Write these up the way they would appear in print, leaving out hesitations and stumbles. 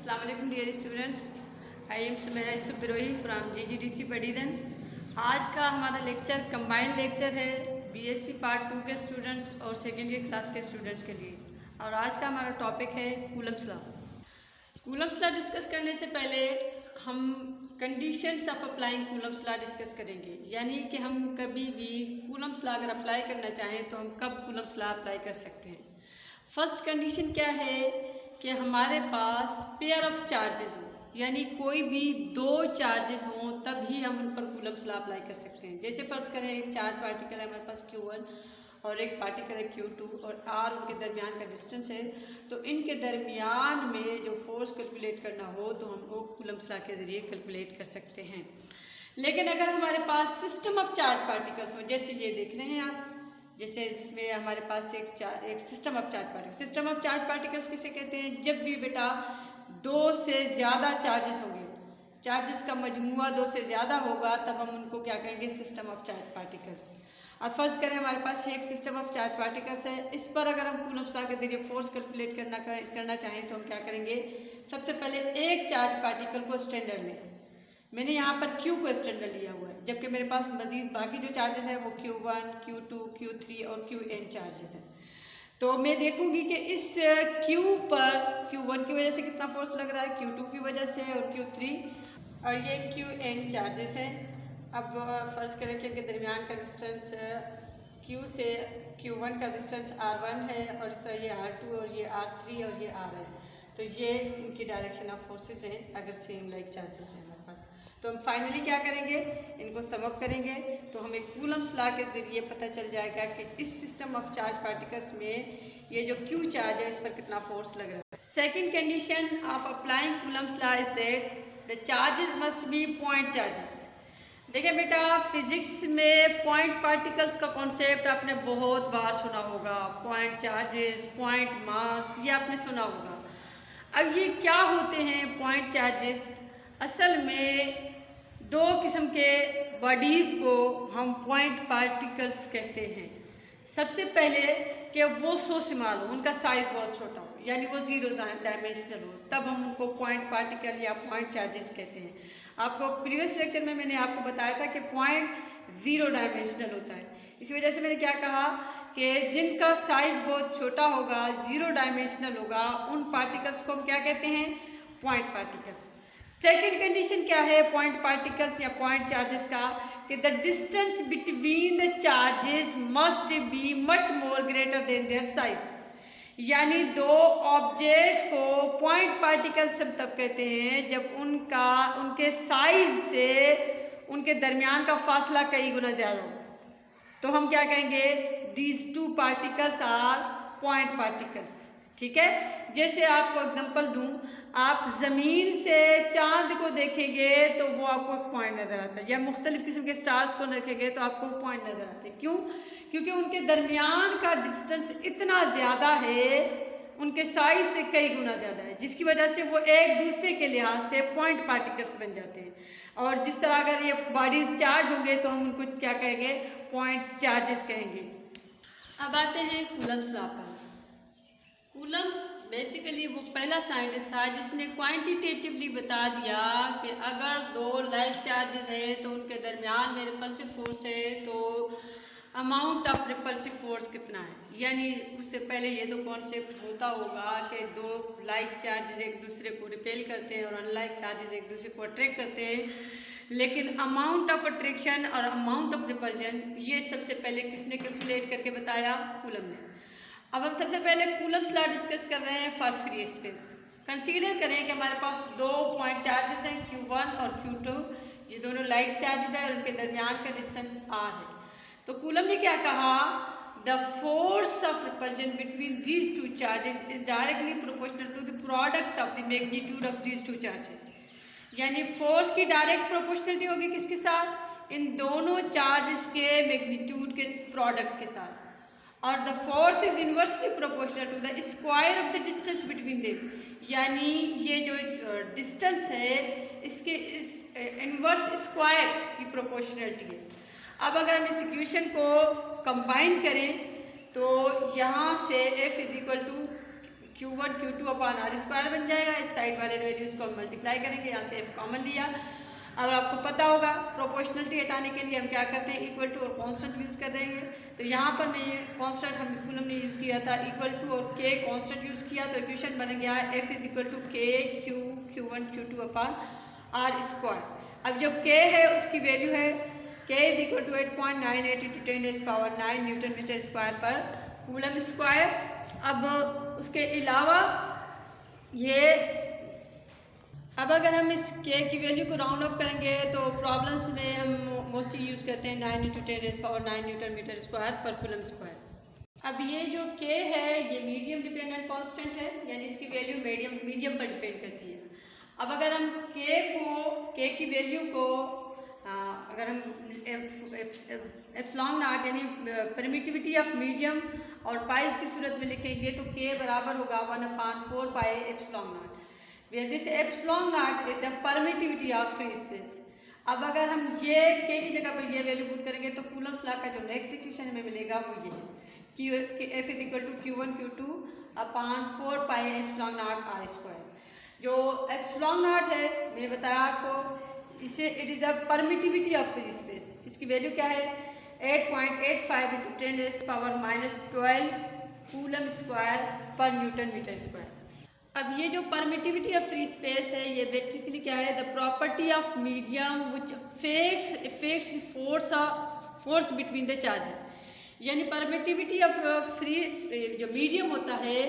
Assalamu alaikum dear students. I am Sumaira Yusuf Birohi from GGDC Padidhan. आज का हमारा lecture combined lecture है BSc part 2 के students और सेकेंड ईयर क्लास के स्टूडेंट्स के लिए। और आज का हमारा टॉपिक है Coulomb's law. Coulomb's law discuss करने से पहले हम conditions of applying Coulomb's law discuss करेंगे, यानी कि हम कभी भी कूलम्स लॉ अगर अप्लाई करना चाहें तो हम कब कूलम्स लॉ अप्लाई कर सकते हैं। फर्स्ट कंडीशन क्या है कि हमारे पास पेयर ऑफ चार्जेस हो, यानी कोई भी दो चार्जेस हों तब ही हम उन पर कूलम्स लॉ अप्लाई कर सकते हैं। जैसे फर्ज करें एक चार्ज पार्टिकल है हमारे पास Q1 और एक पार्टिकल है Q2 और R उनके दरमियान का डिस्टेंस है, तो इनके दरमियान में जो फोर्स कैलकुलेट करना हो तो हम वो कूलम्स लॉ के ज़रिए कैलकुलेट कर सकते हैं। लेकिन अगर हमारे पास सिस्टम ऑफ चार्ज पार्टिकल्स हो, जैसे ये देख रहे हैं आप, जैसे जिसमें हमारे पास एक system of charge particles. System of charge particles किसे कहते हैं? जब भी बेटा दो से ज़्यादा चार्जेस होंगे, चार्जेस का मजमुआ दो से ज़्यादा होगा, तब हम उनको क्या कहेंगे? System of charge particles. अब फर्ज करें हमारे पास एक सिस्टम ऑफ चार्ज पार्टिकल्स है, इस पर अगर हम कूलम्स लॉ के जरिए फोर्स कैलकुलेट करना चाहें तो हम क्या करेंगे? सबसे पहले एक चार्ज पार्टिकल को स्टैंडर्ड लें। मैंने यहाँ पर Q को स्टैंडर्ड लिया हुआ है, जबकि मेरे पास मजीद बाकी जो चार्जेस हैं वो Q1, Q2, Q3 और Qn चार्जेस हैं। तो मैं देखूंगी कि इस Q पर Q1 की वजह से कितना फोर्स लग रहा है, Q2 की वजह से और Q3, और ये Qn चार्जेस हैं। अब फर्ज करें कि इनके दरमियान का डिस्टेंस Q से Q1 का डिस्टेंस R1 है और इस तरह ये R2 और ये R3 और ये R है, तो ये इनकी डायरेक्शन ऑफ फोर्सेस हैं अगर सेम लाइक चार्जेस हैं हमारे पास। तो हम फाइनली क्या करेंगे? इनको सम अप करेंगे तो हमें कूलम्स लॉ के जरिए पता चल जाएगा कि इस सिस्टम ऑफ चार्ज पार्टिकल्स में ये जो Q चार्ज है इस पर कितना फोर्स लग रहा है। Second condition of applying Coulomb's law is that the charges must be point charges. देखिए बेटा, फिजिक्स में पॉइंट पार्टिकल्स का कॉन्सेप्ट आपने बहुत बार सुना होगा। पॉइंट चार्जेस, पॉइंट मास, ये आपने सुना होगा। अब ये क्या होते हैं पॉइंट चार्जेस? असल में दो किस्म के बॉडीज़ को हम पॉइंट पार्टिकल्स कहते हैं। सबसे पहले कि वो सोसिमाल हो, उनका साइज़ बहुत छोटा हो, यानी वो ज़ीरो डायमेंशनल हो, तब हम उनको पॉइंट पार्टिकल या पॉइंट चार्जेस कहते हैं। आपको प्रीवियस लेक्चर में मैंने आपको बताया था कि पॉइंट ज़ीरो डायमेंशनल होता है। इसी वजह से मैंने क्या कहा कि जिनका साइज़ बहुत छोटा होगा, ज़ीरो डायमेंशनल होगा, उन पार्टिकल्स को हम क्या कहते हैं? Point particles. सेकेंड कंडीशन क्या है पॉइंट पार्टिकल्स या पॉइंट चार्जेस का? कि the distance between the charges must be much more greater than their size. यानी दो ऑब्जेक्ट्स को पॉइंट पार्टिकल्स हम तब कहते हैं जब उनके साइज से उनके दरमियान का फासला कई गुना ज़्यादा हो, तो हम क्या कहेंगे? These two particles are point particles. ठीक है, जैसे आपको एग्जांपल दूं, आप ज़मीन से चांद को देखेंगे तो वो आपको एक पॉइंट नज़र आता है, या मुख्तलिफ़ किस्म के स्टार्स को देखेंगे तो आपको पॉइंट नज़र आते हैं। क्यों? क्योंकि उनके दरमियान का डिस्टेंस इतना ज़्यादा है, उनके साइज से कई गुना ज़्यादा है, जिसकी वजह से वो एक दूसरे के लिहाज से पॉइंट पार्टिकल्स बन जाते हैं। और जिस तरह अगर ये बॉडीज चार्ज होंगे तो हम उनको क्या कहेंगे? पॉइंट चार्जेस कहेंगे। अब आते हैं कूलम्स लॉ पर। कूलम्स बेसिकली वो पहला साइंटिस्ट था जिसने क्वांटिटेटिवली बता दिया कि अगर दो लाइक चार्जेस हैं तो उनके दरमियान में रिपल्सिव फोर्स है, तो अमाउंट ऑफ रिपल्सिव फोर्स कितना है। यानी उससे पहले ये तो कॉन्सेप्ट होता होगा कि दो लाइक चार्जेस एक दूसरे को रिपेल करते हैं और अनलाइक चार्जेस एक दूसरे को अट्रैक्ट करते हैं, लेकिन अमाउंट ऑफ अट्रैक्शन और अमाउंट ऑफ रिपल्जन ये सबसे पहले किसने कैलकुलेट करके बताया? कूलम ने। अब हम सबसे पहले कूलम्स लॉ डिस्कस कर रहे हैं फॉर फ्री स्पेस। कंसीडर करें कि हमारे पास दो पॉइंट चार्जेस हैं Q1 और Q2, ये दोनों लाइक चार्जेस हैं और उनके दरमियान का डिस्टेंस R है। तो कूलम ने क्या कहा? The force of repulsion between these two charges is directly proportional to the product of the magnitude of these two charges. यानी फोर्स की डायरेक्ट प्रोपोर्शनलिटी होगी किसके साथ? इन दोनों चार्जेस के मैग्नीट्यूड के प्रोडक्ट के साथ। और the force is inversely proportional to the square of the distance between them. यानी ये जो डिस्टेंस है इसके इस इन्वर्स स्क्वायर की प्रोपोर्शनलिटी है। अब अगर हम इस इक्वेशन को कंबाइन करें तो यहाँ से F is equal to Q1 Q2 upon R square बन जाएगा, इस साइड वाले वैल्यूज़ को हम मल्टीप्लाई करेंगे, यहाँ से f कॉमन लिया। अब आपको पता होगा प्रोपोर्शनलिटी हटाने के लिए हम क्या करते हैं, इक्वल टू और कांस्टेंट यूज़ कर रहे हैं। तो यहाँ पर मैं कांस्टेंट हमने यूज़ किया था इक्वल टू और के कांस्टेंट यूज़ किया, तो इक्वेशन बन गया f is equal to k Q1 Q2 upon R square. अब जब k है उसकी वैल्यू है k is equal to 8.98 × 10⁻⁹ newton metre square per coulomb square. अब उसके अलावा अब अगर हम इस k की वैल्यू को राउंड ऑफ करेंगे तो प्रॉब्लम्स में हम मोस्टली यूज़ करते हैं 9 × 10⁻⁹ newton metre square per coulomb square. अब ये जो k है ये मीडियम डिपेंडेंट कांस्टेंट है, यानी इसकी वैल्यू मीडियम पर डिपेंड करती है। अब अगर हम k की वैल्यू को अगर हम एप्सिलॉन नॉट यानी परमिटिविटी ऑफ मीडियम और पाइस की सूरत में लिखेंगे तो k बराबर होगा 1/4 पाई epsilon not, where this epsilon naught is the permittivity of free space। अब अगर हम ये k की जगह पर ये वैल्यू पुट करेंगे तो कूलम्स लॉ का जो नेक्स्ट इक्वेशन हमें मिलेगा वो ये है कि f is equal to Q1 Q2 upon 4 pi epsilon naught R square. जो एप्सिलॉन नॉट है मैंने बताया आपको, इसे it is the permittivity of free space. इसकी वैल्यू क्या है 8.85 × 10⁻⁻12 coulomb square per newton metre square. अब ये जो परमिटिविटी ऑफ फ्री स्पेस है ये बेसिकली क्या है, the property of medium which effects the force between the charges. यानी परमिटिविटी ऑफ फ्री जो मीडियम होता है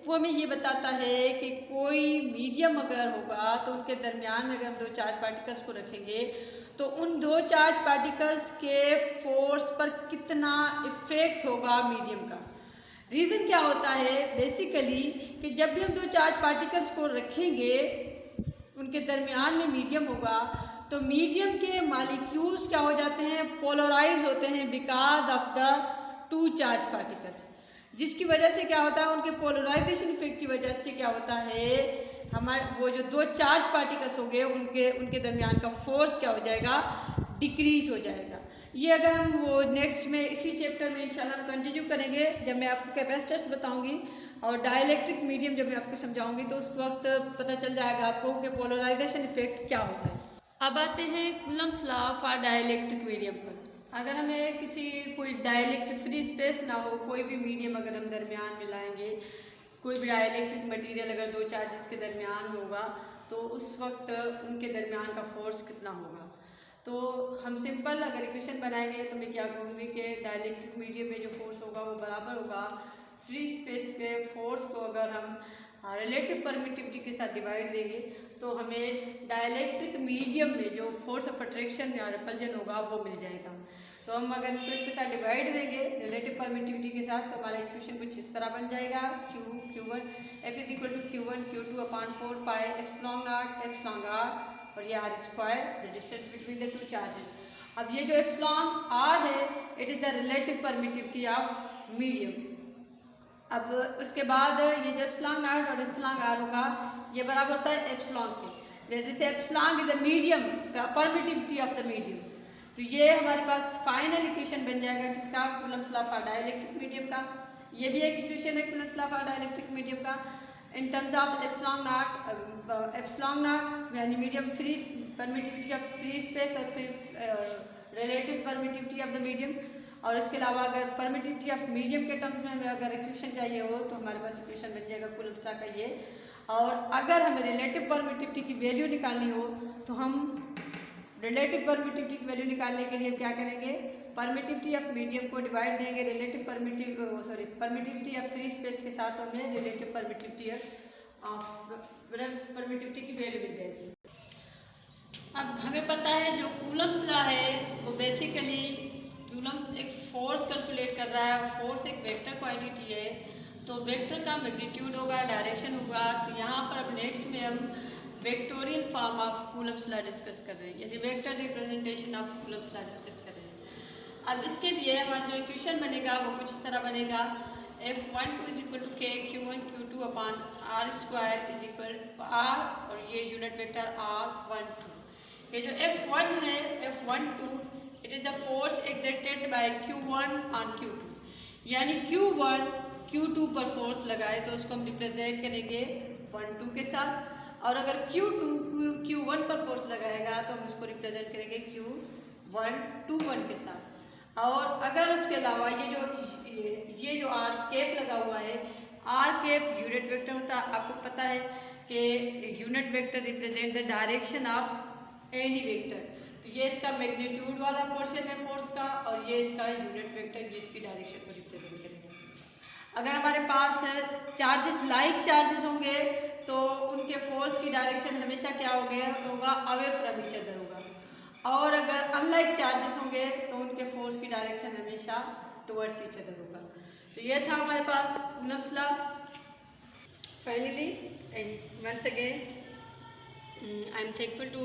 वो हमें ये बताता है कि कोई मीडियम अगर होगा तो उनके दरमियान में अगर हम दो चार्ज पार्टिकल्स को रखेंगे तो उन दो चार्ज पार्टिकल्स के फोर्स पर कितना इफेक्ट होगा मीडियम का। रीज़न क्या होता है बेसिकली कि जब भी हम दो चार्ज पार्टिकल्स को रखेंगे उनके दरमियान में मीडियम होगा तो मीडियम के मॉलिक्यूल्स क्या हो जाते हैं, पोलराइज होते हैं because of the two charge particles, जिसकी वजह से क्या होता है उनके पोलराइजेशन इफेक्ट की वजह से क्या होता है हमारे वो जो दो चार्ज पार्टिकल्स हो गए उनके दरमियान का फोर्स क्या हो जाएगा, डिक्रीज हो जाएगा। ये अगर हम वो नेक्स्ट में इसी चैप्टर में इंशाल्लाह हम कंटिन्यू करेंगे जब मैं आपको कैपेसिटर्स बताऊंगी और डाइलेक्ट्रिक मीडियम जब मैं आपको समझाऊंगी तो उस वक्त पता चल जाएगा आपको कि पोलराइजेशन इफेक्ट क्या होता है। अब आते हैं Coulomb's law for dielectric medium पर। अगर हमें कोई डाइलेक्ट्रिक फ्री स्पेस ना हो, कोई भी मीडियम अगर हम दरमियान में लाएंगे, कोई भी डाइलेक्ट्रिक मटेरियल अगर दो चार्जेस के दरमियान होगा तो उस वक्त उनके दरमियान का फोर्स कितना होगा। तो हम सिंपल अगर इक्वेशन बनाएंगे तो मैं क्या कहूँगी कि डाइलेक्ट्रिक मीडियम में जो फोर्स होगा वो बराबर होगा फ्री स्पेस के फोर्स को अगर हम रिलेटिव परमिटिविटी के साथ डिवाइड देंगे तो हमें डाइलेक्ट्रिक मीडियम में जो फोर्स ऑफ अट्रैक्शन या रिपल्जन होगा वो मिल जाएगा। तो हम अगर स्पेस के साथ डिवाइड देंगे रिलेटिव परमिटिविटी के साथ तो हमारा इक्वेशन कुछ इस तरह बन जाएगा Q1 F is equal to Q1 Q2 upon 4 pi epsilon naught epsilon R और ये R square the distance between the two charges. अब ये जो एप्सिलॉन आर है it is the relative permittivity of medium. अब उसके बाद ये जो एप्सिलॉन नॉट और एप्सिलॉन आर होगा ये बराबर होता है एप्सिलॉन के, जैसे epsilon is the medium permittivity of the medium. तो ये हमारे पास फाइनल इक्वेशन बन जाएगा किसका, Coulomb's law for dielectric medium का। ये भी एक इक्वेशन है Coulomb's law for dielectric medium का in terms of epsilon naught यानी medium free permittivity of free space और फिर relative permittivity of the medium. और इसके अलावा अगर परमिटिविटी ऑफ मीडियम के टर्म्स में हमें अगर इक्वेशन चाहिए हो तो हमारे पास इक्वेशन बन जाएगा कूलम्स लॉ का ये। और अगर हमें रिलेटिव परमिटिविटी की वैल्यू निकालनी हो तो हम रिलेटिव परमिटिविटी की वैल्यू निकालने के लिए क्या करेंगे, परमिटिविटी ऑफ मीडियम को डिवाइड देंगे relative permittivity of free space के साथ, हमें रिलेटिव परमिटिविटी की वैल्यू मिल जाएगी। अब हमें पता है जो कूलम्स लॉ है वो बेसिकली कूलम एक फोर्स कैलकुलेट कर रहा है, फोर्स एक वेक्टर क्वांटिटी है तो वेक्टर का मैग्नीट्यूड होगा, डायरेक्शन होगा। तो यहाँ पर अब नेक्स्ट में हम vectorial form of Coulomb's law discuss कर रहे हैं, यानी vector representation of Coulomb's law discuss कर रहे हैं। अब इसके लिए हमारा जो इक्वेशन बनेगा वो कुछ इस तरह बनेगा F12 is equal to k Q1 Q2 upon R square is equal R और ये यूनिट वेक्टर R12। ये जो F1 है F12 it is the force exerted by Q1 on Q2, यानी Q1 Q2 पर फोर्स लगाए तो उसको हम रिप्रेजेंट करेंगे 1 2 के साथ और अगर Q1 पर फोर्स लगाएगा तो हम उसको रिप्रेजेंट करेंगे Q1 के साथ। और अगर उसके अलावा ये जो आर कैप लगा हुआ है, आर कैप यूनिट वेक्टर होता है। आपको पता है कि unit vector represent the direction of any vector. तो ये इसका मैग्नीट्यूड वाला पोर्शन है फोर्स का, और ये इसका यूनिट वेक्टर, ये इसकी डायरेक्शन को रिप्रेजेंट करेगा। अगर हमारे पास चार्जेस लाइक चार्जेस होंगे तो उनके फोर्स की डायरेक्शन हमेशा क्या होगा अवे फ्रॉम ईच अदर होगा। और अगर अनलाइक चार्जेस होंगे तो उनके फोर्स की डायरेक्शन हमेशा टुवर्ड्स ईच अदर होगा। तो ये था हमारे पास Coulomb's law. Finally and once again I am thankful to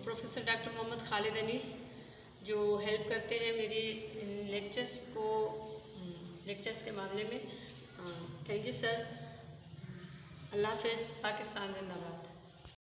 professor doctor Mohammad Khalid Anees, जो हेल्प करते हैं मेरी लेक्चर्स के मामले में। Thank you sir. अल्लाह हाफ़िज़। पाकिस्तान जिंदाबाद।